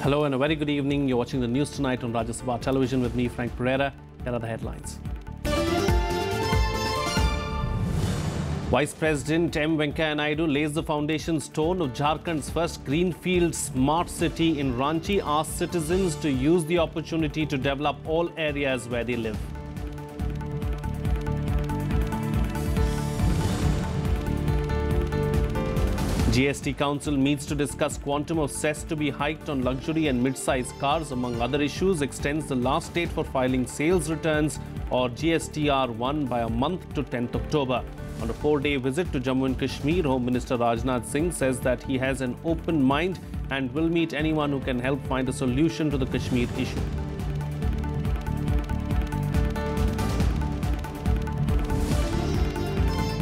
Hello and a very good evening. You're watching the news tonight on Rajya Sabha television with me, Frank Pereira. Here are the headlines. Vice President M. Venkaiah Naidu lays the foundation stone of Jharkhand's first greenfield smart city in Ranchi, asks citizens to use the opportunity to develop all areas where they live. GST Council meets to discuss quantum of cess to be hiked on luxury and mid-size cars. Among other issues, extends the last date for filing sales returns or GSTR1 by a month to 10th October. On a 4-day visit to Jammu and Kashmir, Home Minister Rajnath Singh says that he has an open mind and will meet anyone who can help find a solution to the Kashmir issue.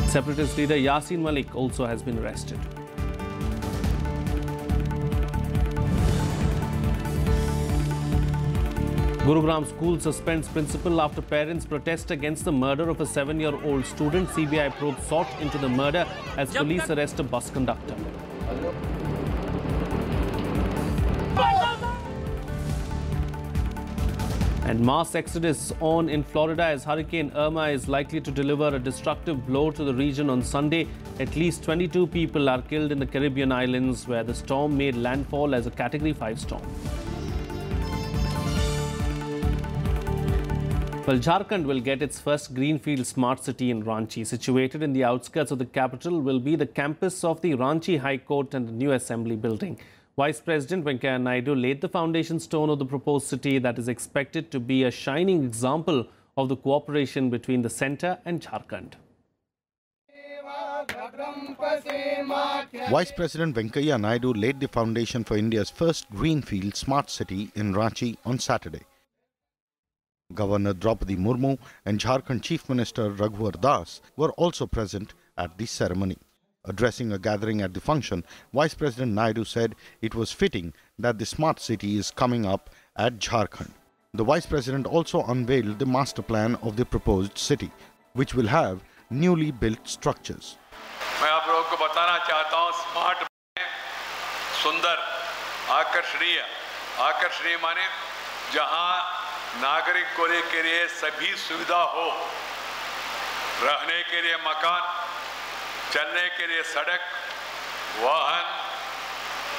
Separatist leader Yasin Malik also has been arrested. Gurugram school suspends principal after parents protest against the murder of a 7-year-old student. CBI probe sought into the murder as police arrest a bus conductor. And mass exodus on in Florida as Hurricane Irma is likely to deliver a destructive blow to the region on Sunday. At least 22 people are killed in the Caribbean islands where the storm made landfall as a Category 5 storm. Well, Jharkhand will get its first greenfield smart city in Ranchi. Situated in the outskirts of the capital will be the campus of the Ranchi High Court and the new Assembly building. Vice President Venkaiah Naidu laid the foundation stone of the proposed city that is expected to be a shining example of the cooperation between the centre and Jharkhand. Vice President Venkaiah Naidu laid the foundation for India's first greenfield smart city in Ranchi on Saturday. Governor Draupadi Murmu and Jharkhand Chief Minister Raghuvar Das were also present at the ceremony. Addressing a gathering at the function, Vice President Naidu said it was fitting that the smart city is coming up at Jharkhand. The Vice President also unveiled the master plan of the proposed city, which will have newly built structures. मैं आप लोगों को बताना चाहता हूँ, smart सुंदर, आकर्षणीय माने जहाँ नागरिक को के लिए सभी सुविधा हो, रहने के लिए मकान, चलने के लिए सड़क, वाहन,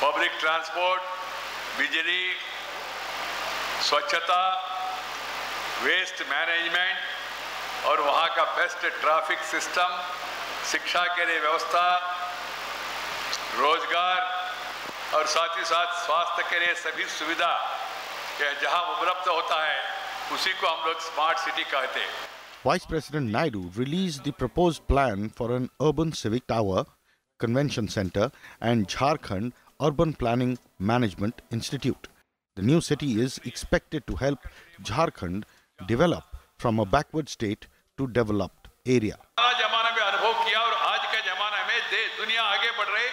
पब्लिक ट्रांसपोर्ट, बिजली, स्वच्छता, वेस्ट मैनेजमेंट और वहाँ का बेस्ट ट्रैफिक सिस्टम, शिक्षा के लिए व्यवस्था, रोजगार और साथ ही साथ स्वास्थ्य के लिए सभी सुविधा जहां उपलब्ध होता है उसी को हम लोग स्मार्ट सिटी कहते हैं. Vice President Naidu released the proposed plan for an urban civic tower, convention center and Jharkhand Urban Planning Management Institute. The new city is expected to help Jharkhand develop from a backward state to developed area. जमाना में अनुभव किया और आज के जमाने में दुनिया आगे बढ़ रही,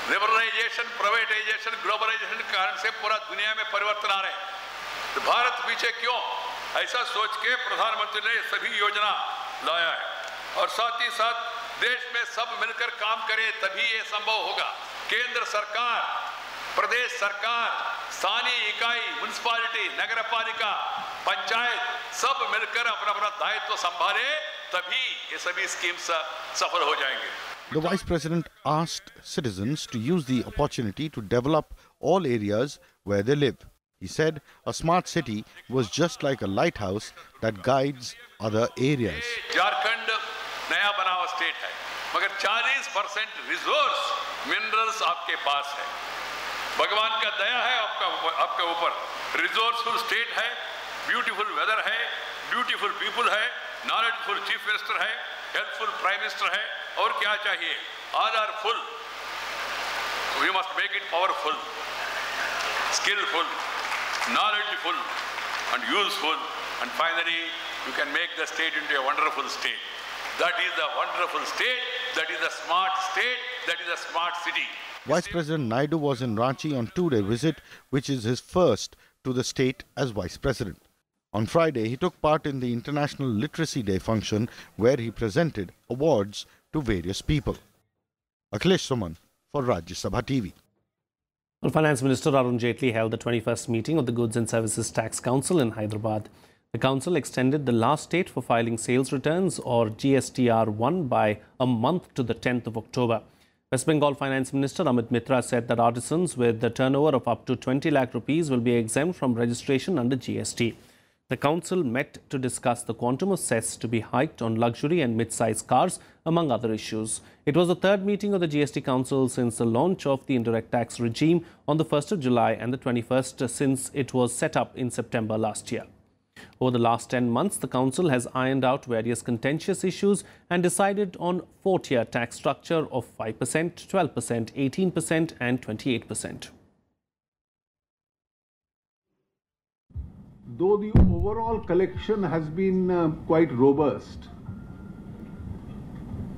लिबरलाइजेशन, प्राइवेटाइजेशन, ग्लोबलाइजेशन के कारण से पूरा दुनिया में परिवर्तन आ रहे हैं. तो भारत पीछे क्यों? ऐसा सोच के प्रधानमंत्री ने सभी योजना लाया है और साथ ही साथ देश में सब मिलकर काम करें तभी ये संभव होगा. केंद्र सरकार, प्रदेश सरकार, स्थानीय इकाई, म्युनिसिपैलिटी, नगरपालिका, पंचायत सब मिलकर अपना दायित्व संभाले तभी ये सभी स्कीम्स सफल हो जाएंगे. The Vice President asked citizens to use the opportunity to develop all areas where they live. He said a smart city was just like a lighthouse that guides other areas. Jharkhand नया बना हुआ state है, मगर 40% resource minerals आपके पास है. भगवान का दया है आपके ऊपर. रिसोर्सफुल स्टेट है, ब्यूटीफुल वेदर है, ब्यूटीफुल पीपल है, नॉलेजफुल चीफ मिनिस्टर है, हेल्पफुल प्राइम मिनिस्टर है. और क्या चाहिए? All are full. We must make it powerful, skillful, knowledgeful, and useful. And finally, you can make the state into a wonderful state. That is the wonderful state. That is the smart state. That is the smart city. Vice President Naidu was in Ranchi on 2-day visit, which is his first to the state as Vice President. On Friday, he took part in the International Literacy Day function where he presented awards to various people. Akhilesh Suman for Rajya Sabha TV. Well, Finance Minister Arun Jaitley held the 21st meeting of the Goods and Services Tax Council in Hyderabad. The council extended the last date for filing sales returns or GSTR1 by a month to the 10th of October. West Bengal Finance Minister Amit Mitra said that artisans with a turnover of up to 20 lakh rupees will be exempt from registration under GST. The council met to discuss the quantum of cess to be hiked on luxury and mid-size cars, among other issues. It was the third meeting of the GST Council since the launch of the indirect tax regime on the 1st of July and the 21st since it was set up in September last year. Over the last 10 months, the Council has ironed out various contentious issues and decided on four-tier tax structure of 5%, 12%, 18% and 28%. Though the overall collection has been quite robust,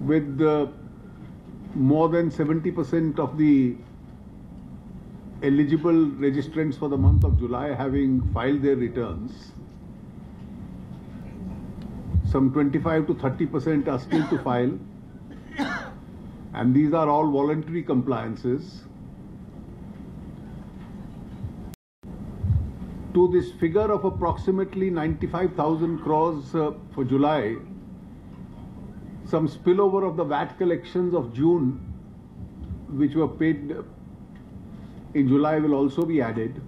with more than 70% of the eligible registrants for the month of July having filed their returns, some 25 to 30% are still to file, and these are all voluntary compliances. To this figure of approximately 95,000 crores for July, some spillover of the VAT collections of June, which were paid in July, will also be added.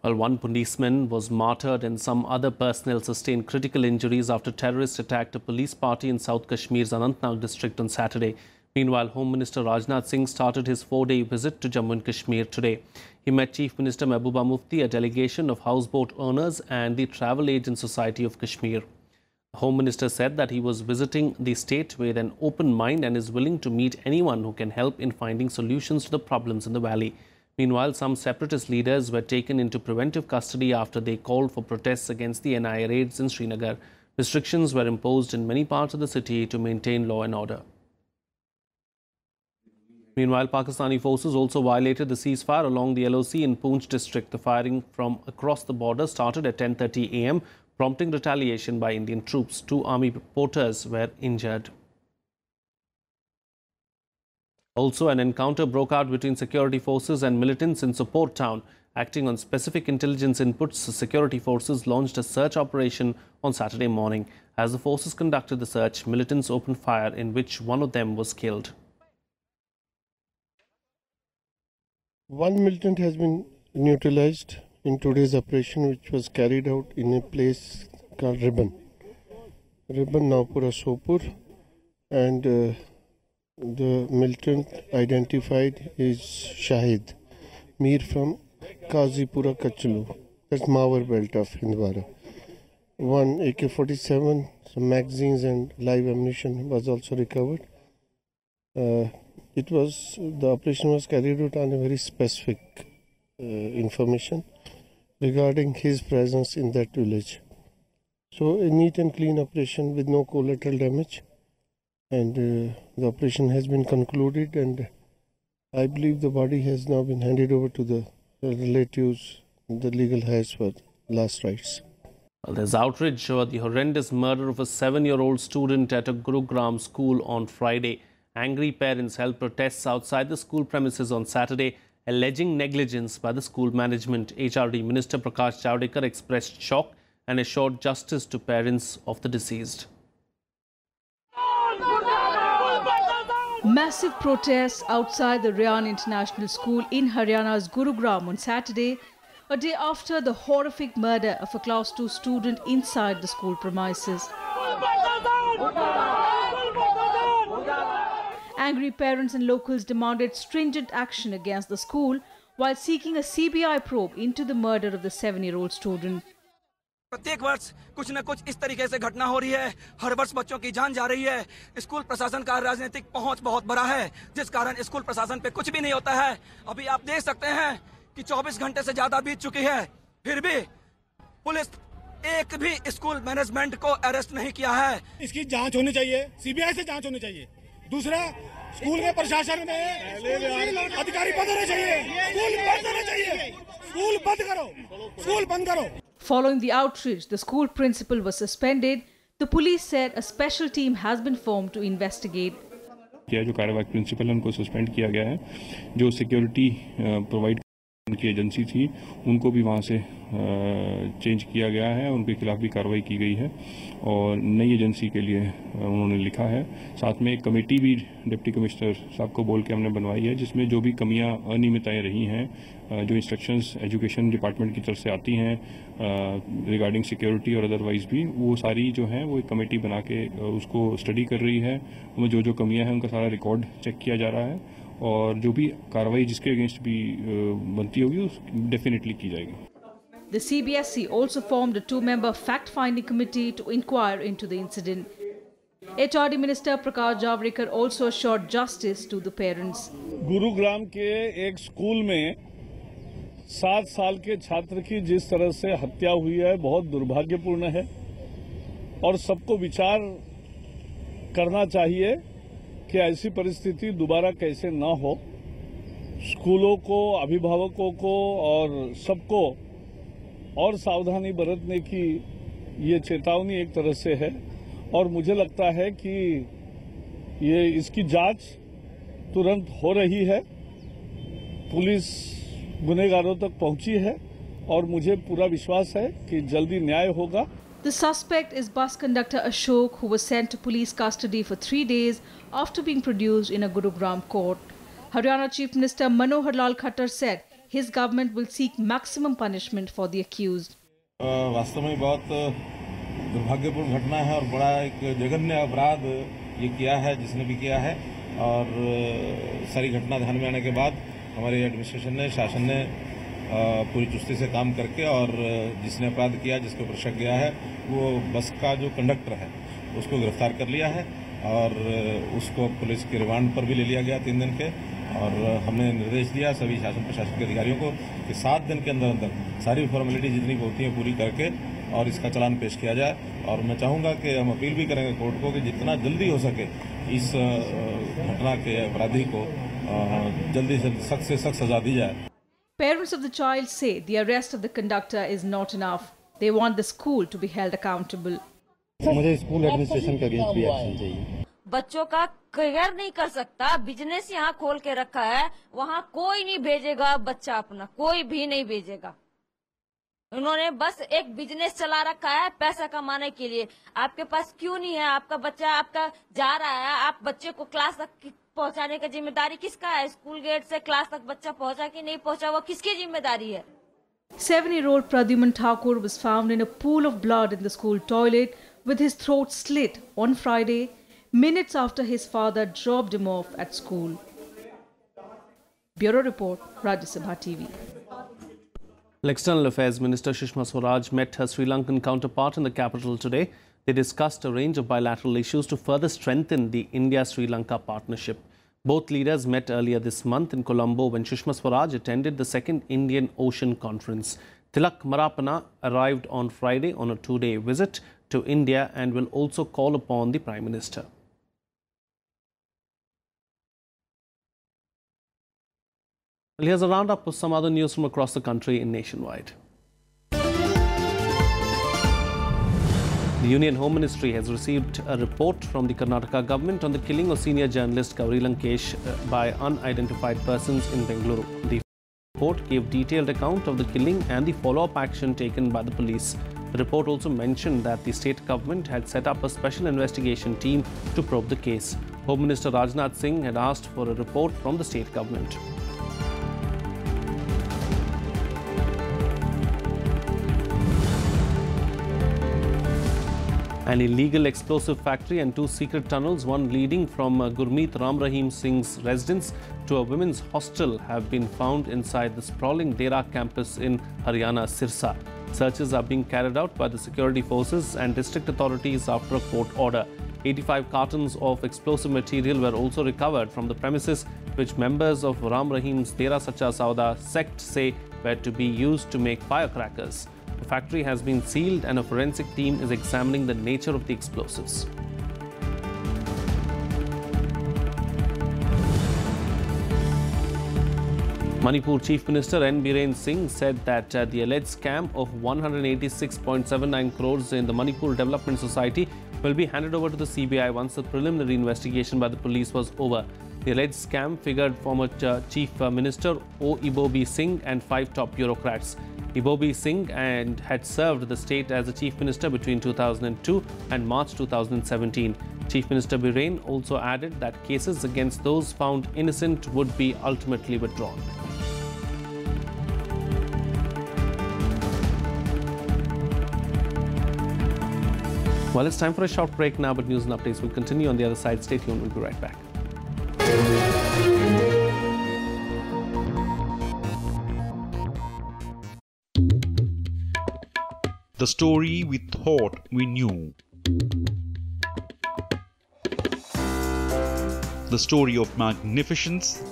Well, one policeman was martyred and some other personnel sustained critical injuries after terrorists attacked a police party in South Kashmir's Anantnag district on Saturday. Meanwhile, Home Minister Rajnath Singh started his 4-day visit to Jammu and Kashmir today. He met Chief Minister Mehbooba Mufti, a delegation of houseboat owners and the Travel Agent Society of Kashmir. The Home Minister said that he was visiting the state with an open mind and is willing to meet anyone who can help in finding solutions to the problems in the valley. Meanwhile, some separatist leaders were taken into preventive custody after they called for protests against the NIA raids in Srinagar. Restrictions were imposed in many parts of the city to maintain law and order. Meanwhile, Pakistani forces also violated the ceasefire along the LOC in Poonch district. The firing from across the border started at 10:30 a.m., prompting retaliation by Indian troops. 2 army reporters were injured. Also, an encounter broke out between security forces and militants in Sept town. Acting on specific intelligence inputs, security forces launched a search operation on Saturday morning. As the forces conducted the search, militants opened fire, in which one of them was killed. One militant has been neutralized in today's operation, which was carried out in a place called Ribbon, Naupura Sopur, and the militant identified is Shahid Mir from Kazipura Kachlu, that's Mawar belt of Hindwara. One AK-47, some magazines and live ammunition was also recovered. The operation was carried out on a very specific information regarding his presence in that village. So a neat and clean operation with no collateral damage, and the operation has been concluded, and I believe the body has now been handed over to the relatives, the legal heirs for last rites. Well, there's outrage over the horrendous murder of a 7-year-old student at a Gurugram school on Friday. Angry parents held protests outside the school premises on Saturday, alleging negligence by the school management. HRD Minister Prakash Javadekar expressed shock and assured justice to parents of the deceased. Massive protests outside the Ryan International School in Haryana's Gurugram on Saturday, a day after the horrific murder of a Class 2 student inside the school premises. Angry parents and locals demanded stringent action against the school while seeking a CBI probe into the murder of the 7-year-old student. प्रत्येक वर्ष कुछ न कुछ इस तरीके से घटना हो रही है, हर वर्ष बच्चों की जान जा रही है। स्कूल प्रशासन का राजनीतिक पहुंच बहुत बड़ा है, जिस कारण स्कूल प्रशासन पे कुछ भी नहीं होता है। अभी आप देख सकते हैं कि 24 घंटे से ज्यादा बीत चुकी है, फिर भी पुलिस एक भी स्कूल मैनेजमेंट को अरेस्ट नहीं किया है। इसकी जांच होनी चाहिए, सीबीआई से जांच होनी चाहिए। दूसरा, स्कूल के प्रशासन में अधिकारी बंद होने चाहिए, स्कूल बंद होने चाहिए, स्कूल बंद करो, स्कूल बंद करो। Following the outrage, the school principal was suspended. The police said a special team has been formed to investigate. किया है। जो कार्यवाहक प्रिंसिपल है उनको सस्पेंड किया गया है। जो सिक्योरिटी प्रोवाइड उनकी एजेंसी थी उनको भी वहाँ से चेंज किया गया है, उनके खिलाफ भी कार्रवाई की गई है और नई एजेंसी के लिए उन्होंने लिखा है। साथ में एक कमेटी भी डिप्टी कमिश्नर साहब को बोल के हमने बनवाई है, जिसमें जो भी कमियां अनियमितताएं रही हैं, जो इंस्ट्रक्शंस एजुकेशन डिपार्टमेंट की तरफ से आती हैं रिगार्डिंग सिक्योरिटी और अदरवाइज भी, वो सारी जो हैं वो एक कमेटी बना के उसको स्टडी कर रही है। उनमें जो जो कमियां हैं उनका सारा रिकॉर्ड चेक किया जा रहा है और जो भी कार्रवाई जिसके अगेंस्ट भी बनती होगी डेफिनेटली की जाएगी। The CBSE also formed a 2-member fact-finding committee to inquire into the incident. HRD Minister Prakash Javadekar also assured justice to the parents. Gurugram के एक स्कूल में 7 साल के छात्र की जिस तरह से हत्या हुई है बहुत दुर्भाग्यपूर्ण है और सबको विचार करना चाहिए कि ऐसी परिस्थिति दोबारा कैसे ना हो। स्कूलों को, अभिभावकों को और सबको और सावधानी बरतने की ये चेतावनी एक तरह से है और मुझे लगता है कि ये इसकी जांच तुरंत हो रही है, पुलिस गुनहगारों तक पहुंची है और मुझे पूरा विश्वास है कि जल्दी न्याय होगा। The suspect is bus conductor Ashok, who was sent to police custody for 3 days after being produced in a Gurugram court. Haryana Chief Minister Manohar Lal Khattar said his government will seek maximum punishment for the accused. वास्तव में बहुत दुर्भाग्यपूर्ण घटना है और बड़ा एक जघन्य अपराध ये किया है जिसने भी किया है और सारी घटना ध्यान में आने के बाद हमारे एडमिनिस्ट्रेशन ने, शासन ने पूरी चुस्ती से काम करके और जिसने अपराध किया, जिसके ऊपर शक गया है, वो बस का जो कंडक्टर है उसको गिरफ्तार कर लिया है और उसको पुलिस के रिमांड पर भी ले लिया गया 3 दिन के। और हमने निर्देश दिया सभी शासन प्रशासन के अधिकारियों को कि 7 दिन के अंदर अंदर सारी फॉर्मेलिटी जितनी होती है पूरी करके और इसका चालान पेश किया जाए। और मैं चाहूँगा कि हम अपील भी करेंगे कोर्ट को कि जितना जल्दी हो सके इस घटना के अपराधी को जल्दी से सख्त सजा दी जाए। Parents of the child say the arrest of the conductor is not enough. They want the school to be held accountable. मुझे स्कूल एडमिनिस्ट्रेशन के अगेंस्ट भी एक्शन चाहिए। बच्चों का केयर नहीं कर सकता, बिजनेस यहाँ खोल के रखा है, वहाँ कोई नहीं भेजेगा बच्चा अपना, कोई भी नहीं भेजेगा। उन्होंने बस एक बिजनेस चला रखा है पैसा कमाने के लिए। आपके पास क्यों नहीं है? आपका बच्चा आपका जा रहा है, आप बच्चे को क्लास तक पहुंचाने की जिम्मेदारी किसका है? स्कूल गेट से क्लास तक बच्चा पहुंचा कि नहीं पहुंचा, वो किसकी जिम्मेदारी है? 7-year-old Pradyuman Thakur was found in a pool of blood in the school toilet with his throat slit on Friday, minutes after his father dropped him off at school. Bureau Report, Rajya Sabha TV. External Affairs Minister Sushma Swaraj met her Sri Lankan counterpart in the capital today. They discussed a range of bilateral issues to further strengthen the India-Sri Lanka partnership. Both leaders met earlier this month in Colombo when Sushma Swaraj attended the second Indian Ocean Conference. Tilak Marapana arrived on Friday on a 2-day visit to India and will also call upon the Prime Minister. Well, here's a roundup of some other news from across the country and nationwide. The Union Home Ministry has received a report from the Karnataka government on the killing of senior journalist Gauri Lankesh by unidentified persons in Bengaluru. The report gave detailed account of the killing and the follow-up action taken by the police. The report also mentioned that the state government had set up a special investigation team to probe the case. Home Minister Rajnath Singh had asked for a report from the state government. An illegal explosive factory and 2 secret tunnels, one leading from Gurmeet Ram Rahim Singh's residence to a women's hostel, have been found inside the sprawling Dera campus in Haryana, Sirsa. Searches are being carried out by the security forces and district authorities after a court order. 85 cartons of explosive material were also recovered from the premises, which members of Ram Rahim's Dera Sacha Sauda sect say were to be used to make firecrackers. The factory has been sealed and a forensic team is examining the nature of the explosives. Manipur Chief Minister N. Biren Singh said that the alleged scam of 186.79 crores in the Manipur Development Society will be handed over to the CBI once the preliminary investigation by the police was over. The alleged scam figured former Chief Minister O. Ibobi Singh and 5 top bureaucrats. Ibobi Singh had served the state as the Chief Minister between 2002 and March 2017. Chief Minister Biren also added that cases against those found innocent would be ultimately withdrawn. Well, it's time for a short break now, but news and updates will continue on the other side. Stay tuned, we'll be right back. The story we thought we knew. The story of magnificence.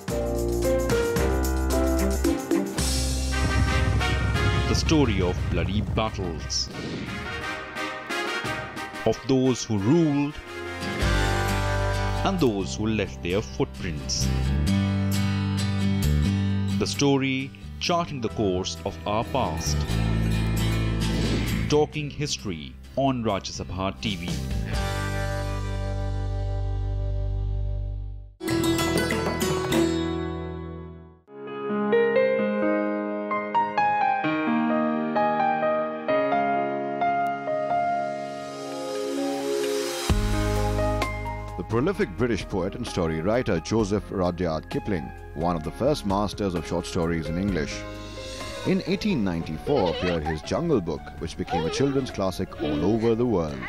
The story of bloody battles. Of those who ruled and those who left their footprints. The story charting the course of our past. Talking history on Rajya Sabha TV. The prolific British poet and story writer Joseph Rudyard Kipling, one of the first masters of short stories in English. In 1894 appeared his Jungle Book, which became a children's classic all over the world.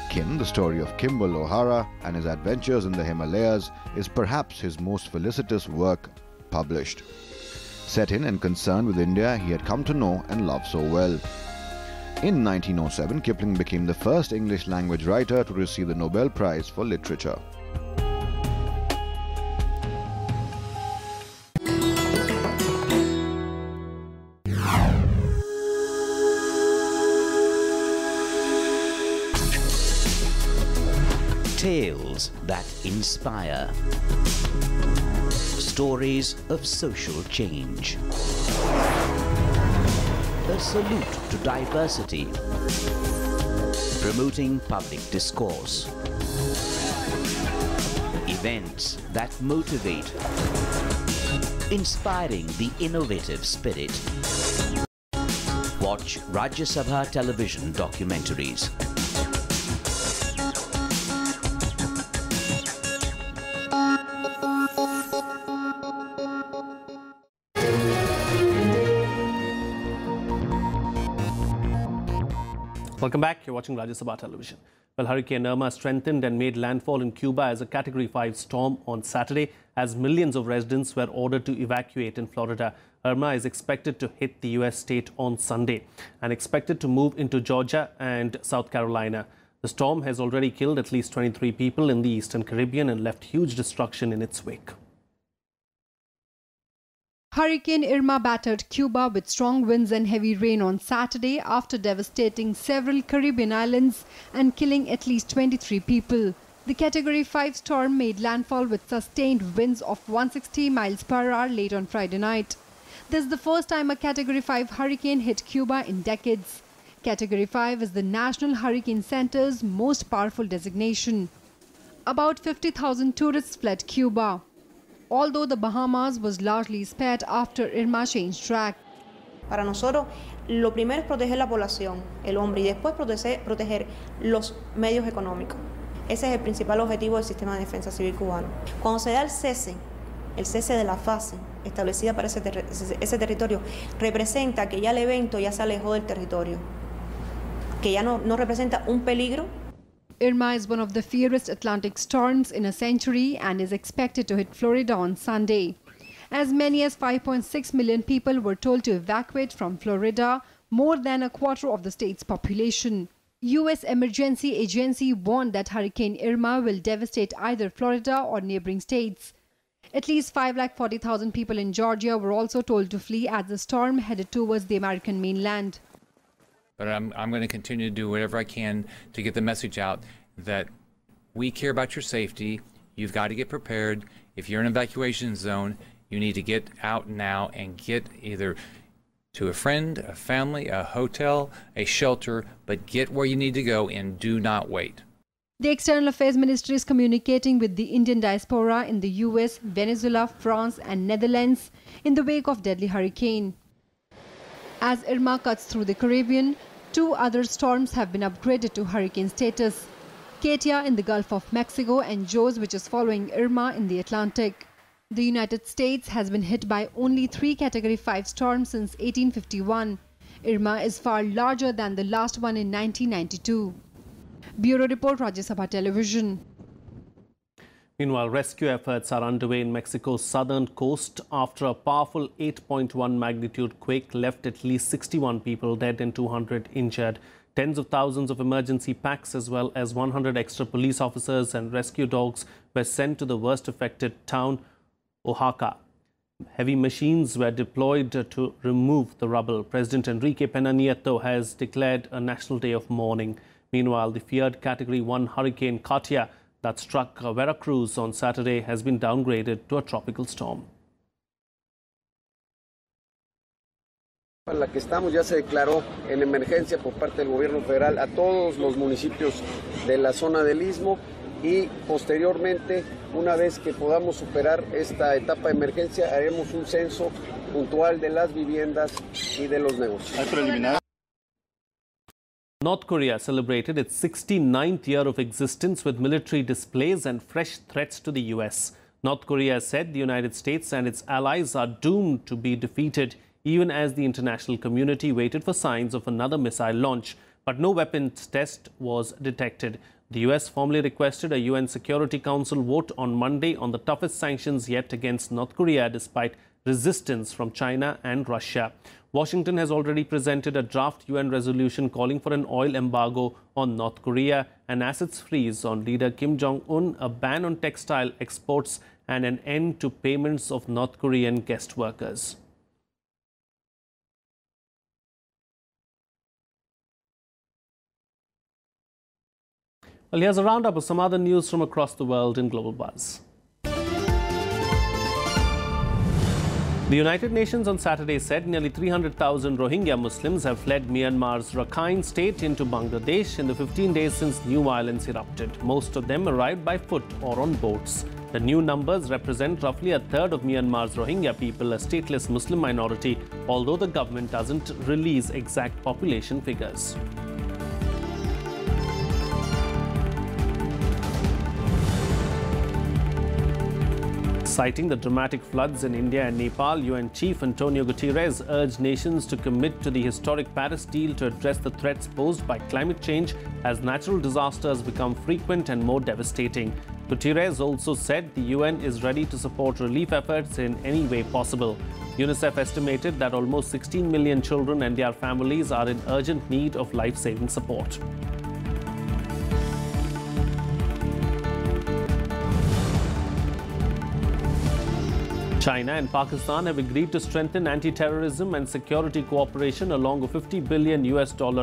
Kim, the story of Kimball O'Hara and his adventures in the Himalayas, is perhaps his most felicitous work published. Set in and concerned with India he had come to know and love so well. In 1907, Kipling became the first English language writer to receive the Nobel Prize for Literature. Tales that inspire. Stories of social change. A salute to diversity. Promoting public discourse. Events that motivate. Inspiring the innovative spirit. Watch Rajya Sabha television documentaries. Welcome back. You're watching Rajya Sabha television. Well, Hurricane Irma strengthened and made landfall in Cuba as a Category 5 storm on Saturday, as millions of residents were ordered to evacuate in Florida. Irma is expected to hit the U.S. state on Sunday and expected to move into Georgia and South Carolina. The storm has already killed at least 23 people in the Eastern Caribbean and left huge destruction in its wake. Hurricane Irma battered Cuba with strong winds and heavy rain on Saturday after devastating several Caribbean islands and killing at least 23 people. The Category 5 storm made landfall with sustained winds of 160 miles per hour late on Friday night. This is the first time a Category 5 hurricane hit Cuba in decades. Category 5 is the National Hurricane Center's most powerful designation. About 50,000 tourists fled Cuba, although the Bahamas was largely spared after Irma changed track. Para nosotros, lo primero es proteger la población, el hombre, y después proteger los medios económicos. Ese es el principal objetivo del sistema de defensa civil cubano. Cuando se da el cese de la fase establecida para ese territorio, representa que ya el evento ya se alejó del territorio, que ya no representa un peligro. Irma is one of the fiercest Atlantic storms in a century and is expected to hit Florida on Sunday. As many as 5.6 million people were told to evacuate from Florida, more than a quarter of the state's population. U.S. Emergency Agency warned that Hurricane Irma will devastate either Florida or neighboring states. At least 540,000 people in Georgia were also told to flee as the storm headed towards the American mainland. But I'm going to continue to do whatever I can to get the message out that we care about your safety. You've got to get prepared. If you're in an evacuation zone, you need to get out now and get either to a friend, a family, a hotel, a shelter, but get where you need to go and do not wait. The External Affairs Ministry is communicating with the Indian diaspora in the US, Venezuela, France and Netherlands in the wake of deadly hurricane. As Irma cuts through the Caribbean, 2 other storms have been upgraded to hurricane status. Katia in the Gulf of Mexico and Jose, which is following Irma, in the Atlantic. The United States has been hit by only 3 Category 5 storms since 1851. Irma is far larger than the last one in 1992. Bureau Report, Rajya Sabha Television. Meanwhile, rescue efforts are underway in Mexico's southern coast after a powerful 8.1 magnitude quake left at least 61 people dead and 200 injured. Tens of thousands of emergency packs as well as 100 extra police officers and rescue dogs were sent to the worst affected town, Oaxaca. Heavy machines were deployed to remove the rubble. President Enrique Pena Nieto has declared a national day of mourning. Meanwhile, the feared Category 1 Hurricane Katia that struck Veracruz on Saturday has been downgraded to a tropical storm. En la que estamos ya se declaró en emergencia por parte del gobierno federal a todos los municipios de la zona del Istmo y posteriormente, una vez que podamos superar esta etapa de emergencia, haremos un censo puntual de las viviendas y de los negocios. North Korea celebrated its 69th year of existence with military displays and fresh threats to the US. North Korea said the United States and its allies are doomed to be defeated, even as the international community waited for signs of another missile launch. But no weapons test was detected. The US formally requested a UN Security Council vote on Monday on the toughest sanctions yet against North Korea, despite resistance from China and Russia. Washington has already presented a draft UN resolution calling for an oil embargo on North Korea, an assets freeze on leader Kim Jong-un, a ban on textile exports, and an end to payments of North Korean guest workers. Well, here's a roundup of some other news from across the world in Global Buzz. The United Nations on Saturday said nearly 300,000 Rohingya Muslims have fled Myanmar's Rakhine state into Bangladesh in the 15 days since new violence erupted. Most of them arrived by foot or on boats. The new numbers represent roughly a third of Myanmar's Rohingya people, a stateless Muslim minority, although the government doesn't release exact population figures. Citing the dramatic floods in India and Nepal, UN Chief Antonio Guterres urged nations to commit to the historic Paris deal to address the threats posed by climate change as natural disasters become frequent and more devastating. Guterres also said the UN is ready to support relief efforts in any way possible. UNICEF estimated that almost 16 million children and their families are in urgent need of life-saving support. China and Pakistan have agreed to strengthen anti-terrorism and security cooperation along a $50 billion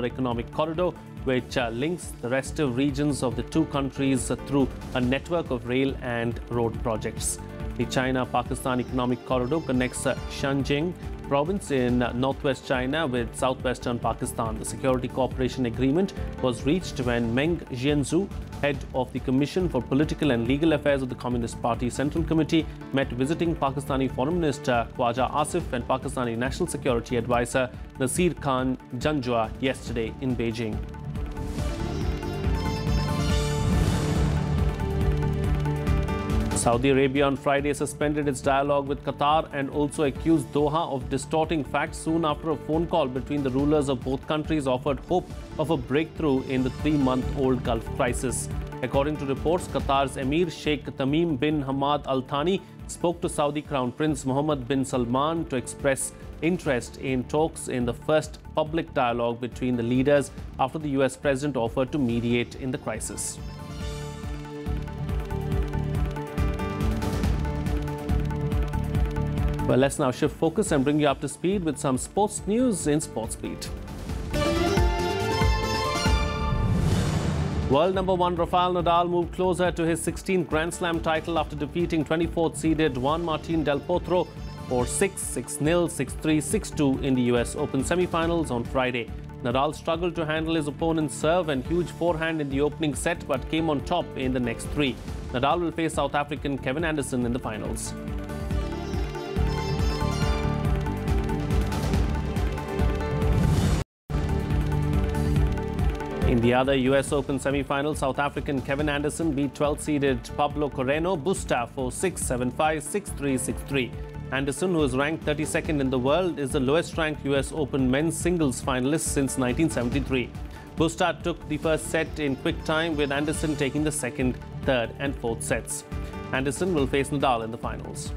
economic corridor, which links the restive regions of the two countries through a network of rail and road projects. The China-Pakistan economic corridor connects Xinjiang province in northwest China with southwestern Pakistan. The security cooperation agreement was reached when Meng Jianzhou, head of the Commission for Political and Legal Affairs of the Communist Party Central Committee, met visiting Pakistani Foreign Minister Khwaja Asif and Pakistani National Security Advisor Nasir Khan Janjua yesterday in Beijing. Saudi Arabia on Friday suspended its dialogue with Qatar and also accused Doha of distorting facts soon after a phone call between the rulers of both countries offered hope of a breakthrough in the 3-month-old Gulf crisis. According to reports, Qatar's Emir Sheikh Tamim bin Hamad Al Thani spoke to Saudi Crown Prince Mohammed bin Salman to express interest in talks in the first public dialogue between the leaders after the US president offered to mediate in the crisis. Well, let's now shift focus and bring you up to speed with some sports news in Sports Beat. World number 1 Rafael Nadal moved closer to his 16th Grand Slam title after defeating 24th seeded Juan Martín del Potro 4-6, 6-0, 6-3, 6-2 in the US Open semi-finals on Friday. Nadal struggled to handle his opponent's serve and huge forehand in the opening set but came on top in the next three. Nadal will face South African Kevin Anderson in the finals. In the other US Open semi-final, South African Kevin Anderson beat 12th-seeded Pablo Carreño Busta 4-6, 7-5, 6-3, 6-3. Anderson, who is ranked 32nd in the world, is the lowest-ranked US Open men's singles finalist since 1973. Busta took the first set in quick time, with Anderson taking the second, third and fourth sets. Anderson will face Nadal in the finals.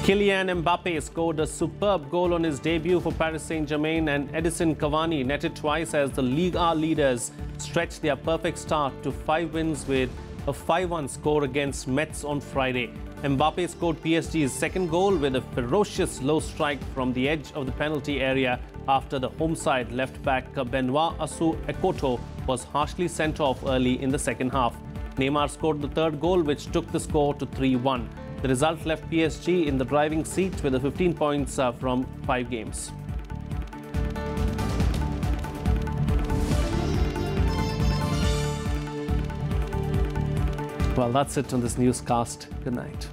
Kylian Mbappe scored a superb goal on his debut for Paris Saint-Germain, and Edinson Cavani netted twice as the Ligue A leaders stretched their perfect start to 5 wins with a 5-1 score against Metz on Friday. Mbappe scored PSG's second goal with a ferocious low strike from the edge of the penalty area after the home side left-back Benoit Assou-Ekotto was harshly sent off early in the second half. Neymar scored the third goal, which took the score to 3-1. The result left PSG in the driving seat with the 15 points from 5 games. Well, that's it on this newscast. Good night.